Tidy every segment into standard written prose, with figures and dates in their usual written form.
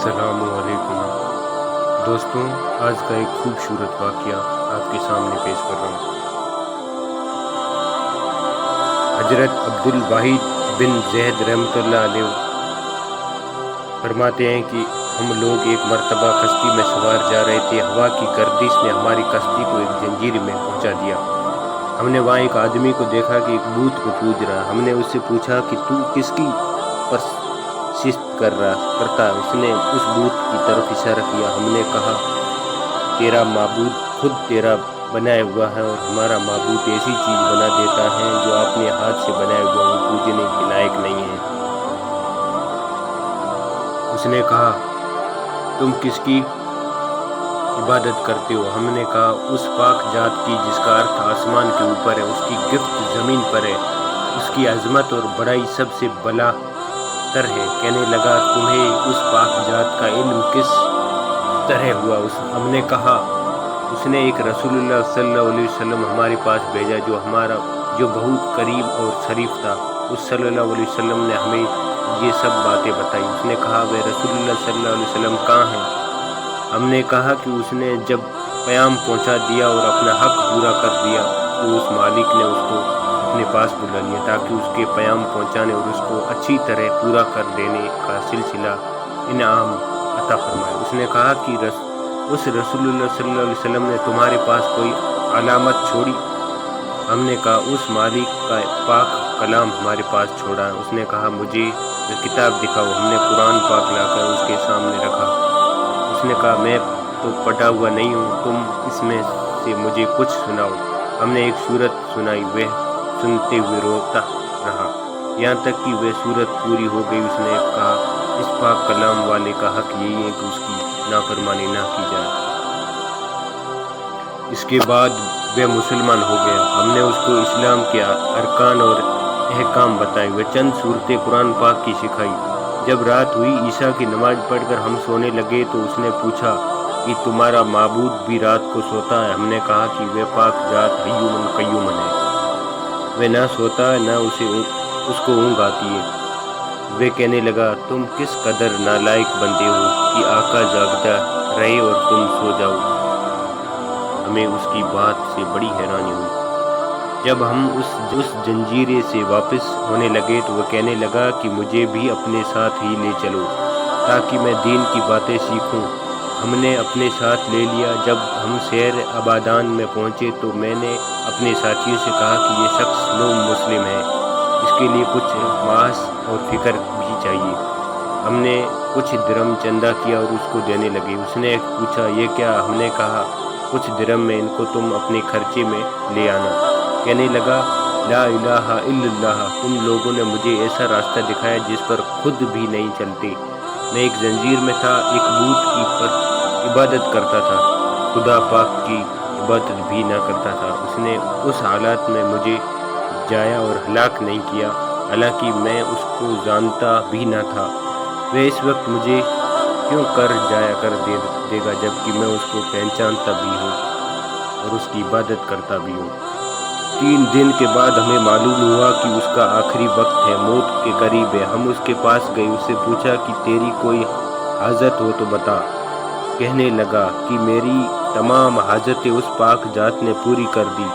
अस्सलाम वालेकुम दोस्तों, आज का एक खूबसूरत वाक़या आपके सामने पेश कर रहा हूँ। हजरत अब्दुल वाहिद बिन ज़ैद रहमतुल्लाह अलैह फरमाते हैं कि हम लोग एक मर्तबा कश्ती में सवार जा रहे थे। हवा की गर्दिश ने हमारी कश्ती को एक जंजीर में पहुंचा दिया। हमने वहाँ एक आदमी को देखा कि एक बूत को पूज रहा। हमने उससे पूछा कि तू किसकी परसिस्त करता है। उसने उस बूत की तरफ इशारा किया। हमने कहा, तेरा माबूद खुद तेरा बनाया हुआ है और हमारा माबूद ऐसी चीज़ बना देता है जो अपने हाथ से बनाया हुआ वो पूजने के लायक नहीं है। उसने कहा, तुम किसकी इबादत करते हो? हमने कहा, उस पाक जात की जिसका अर्थ आसमान के ऊपर है, उसकी गिफ्त ज़मीन पर है, उसकी अजमत और बड़ाई सबसे बला तर है। कहने लगा, तुम्हें उस पाक जात का इल्म किस तरह हुआ? हमने कहा, उसने एक रसूलुल्लाह सल्लल्लाहु अलैहि वसल्लम हमारे पास भेजा जो बहुत करीम और शरीफ था। उस सल्लल्लाहु अलैहि वसल्लम ने हमें ये सब बातें बताई। उसने कहा, वे रसूलुल्लाह सल्लल्लाहु अलैहि वसल्लम कहाँ हैं? हमने कहा कि उसने जब प्याम पहुंचा दिया और अपना हक पूरा कर दिया तो उस मालिक ने उसको अपने पास बुला लिया ताकि उसके प्याम पहुंचाने और उसको अच्छी तरह पूरा कर देने का सिलसिला इनाम अता फरमाए। उसने कहा कि उस रसूलुल्लाह सल्लल्लाहु अलैहि वसल्लम ने तुम्हारे पास कोई अलामत छोड़ी? हमने कहा, उस मालिक का पाक कलाम हमारे पास छोड़ा है। उसने कहा, मुझे वह किताब दिखाओ। हमने कुरान पाक लाकर उसके सामने रखा। उसने कहा, मैं तो पढ़ा हुआ नहीं हूँ, तुम इसमें से मुझे कुछ सुनाओ। हमने एक सूरत सुनाई। वह सुनते हुए रोता रहा यहाँ तक कि वह सूरत पूरी हो गई। उसने कहा, इस पाक कलाम वाले का हक यही है कि उसकी नाफरमानी ना की जाए। इसके बाद वह मुसलमान हो गया। हमने उसको इस्लाम के अरकान और अहकाम बताए। वह चंद सूरतें कुरान पाक की सिखाई। जब रात हुई, ईशा की नमाज पढ़कर हम सोने लगे तो उसने पूछा कि तुम्हारा माबूद भी रात को सोता है? हमने कहा कि वह पाक जात हय्युमन कय्यूमन है, वह ना सोता है ना उसको ऊँघ आती है। वह कहने लगा, तुम किस कदर नालायक बंदे हो कि आका जागता रहे और तुम सो जाओ। हमें उसकी बात से बड़ी हैरानी हुई। जब हम उस जंजीरे से वापस होने लगे तो वह कहने लगा कि मुझे भी अपने साथ ही ले चलो ताकि मैं दीन की बातें सीखूं। हमने अपने साथ ले लिया। जब हम शहर आबादान में पहुंचे तो मैंने अपने साथियों से कहा कि ये शख्स नो मुस्लिम है, इसके लिए कुछ मांस और फिक्र भी चाहिए। हमने कुछ दिरहम चंदा किया और उसको देने लगे। उसने पूछा, ये क्या? हमने कहा, कुछ दिरहम में इनको तुम अपने खर्चे में ले आना। कहने लगा, ला इलाहा इल्लल्लाह, तुम लोगों ने मुझे ऐसा रास्ता दिखाया जिस पर खुद भी नहीं चलते। मैं एक जंजीर में था, एक बूत की पर इबादत करता था, खुदा पाक की इबादत भी ना करता था। उसने उस हालात में मुझे जाया और हलाक नहीं किया, हालांकि मैं उसको जानता भी ना था। वह इस वक्त मुझे क्यों कर जाया कर देगा जबकि मैं उसको पहचानता भी हूँ और उसकी इबादत करता भी हूँ। 3 दिन के बाद हमें मालूम हुआ कि उसका आखिरी वक्त है, मौत के करीब है। हम उसके पास गए, उससे पूछा कि तेरी कोई हाजत हो तो बता। कहने लगा कि मेरी तमाम हाजतें उस पाक जात ने पूरी कर दी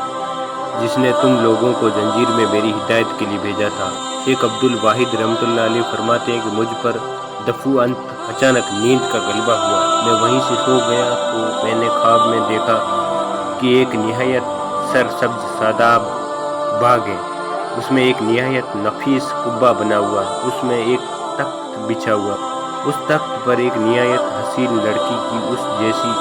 जिसने तुम लोगों को जंजीर में मेरी हिदायत के लिए भेजा था। शेख अब्दुल वाहिद रहमतुल्लाह अलैह फरमाते हैं कि मुझ पर दफू अचानक नींद का गलबा हुआ। मैं वहीं से सो गया तो मैंने ख्वाब में देखा कि एक निहायत सरसब्ज सादाब बाग है। उसमें एक निहायत नफीस कुब्बा बना हुआ, उसमें एक तख्त बिछा हुआ। उस तख्त पर एक निहायत हसीन लड़की की उस जैसी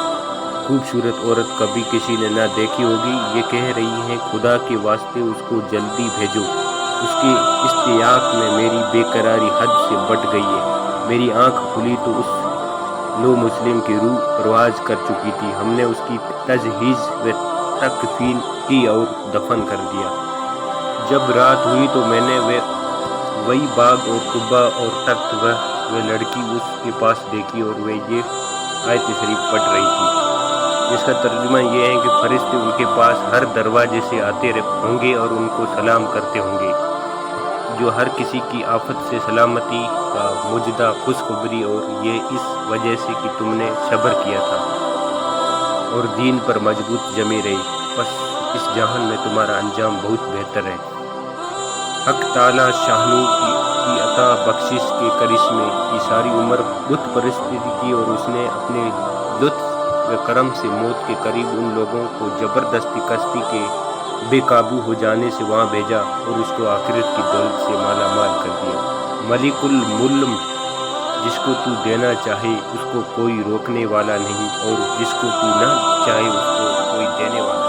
खूबसूरत औरत कभी किसी ने ना देखी होगी। ये कह रही है, खुदा के वास्ते उसको जल्दी भेजो। उसके इश्तियाक में मेरी बेकरारी हद से बढ़ गई है। मेरी आंख खुली तो उस नो मुस्लिम की रूह परवाज कर चुकी थी। हमने उसकी तजहीज़ व तकफीन की और दफन कर दिया। जब रात हुई तो मैंने वही बाग और कुब्बा और तख्त वह लड़की उसके पास देखी और वह ये आयत शरीफ पढ़ रही थी, जिसका तर्जुमा ये है कि फरिश्ते उनके पास हर दरवाजे से आते होंगे और उनको सलाम करते होंगे। جو ہر کسی کی آفت سے سلامتی کا مجدہ خوشخبری، اور یہ اس وجہ سے کہ تم نے صبر کیا تھا اور دین پر مضبوط جمی رہی، بس اس جہان میں تمہارا انجام بہت بہتر ہے۔ حق تعالیٰ شاہنو کی عطا بخشش کے کرشمے کی ساری عمر بت پرستی کی، اور اس نے اپنے لطف و کرم سے موت کے قریب ان لوگوں کو زبردستی کشتی کے بے قابو ہو جانے سے وہاں بھیجا اور اس کو آخرت کی دولت سے مالا مال کر دیا۔ ملک الملم، جس کو تو دینا چاہے اس کو کوئی روکنے والا نہیں، اور جس کو تو نہ چاہے اس کو کوئی دینے والا نہیں۔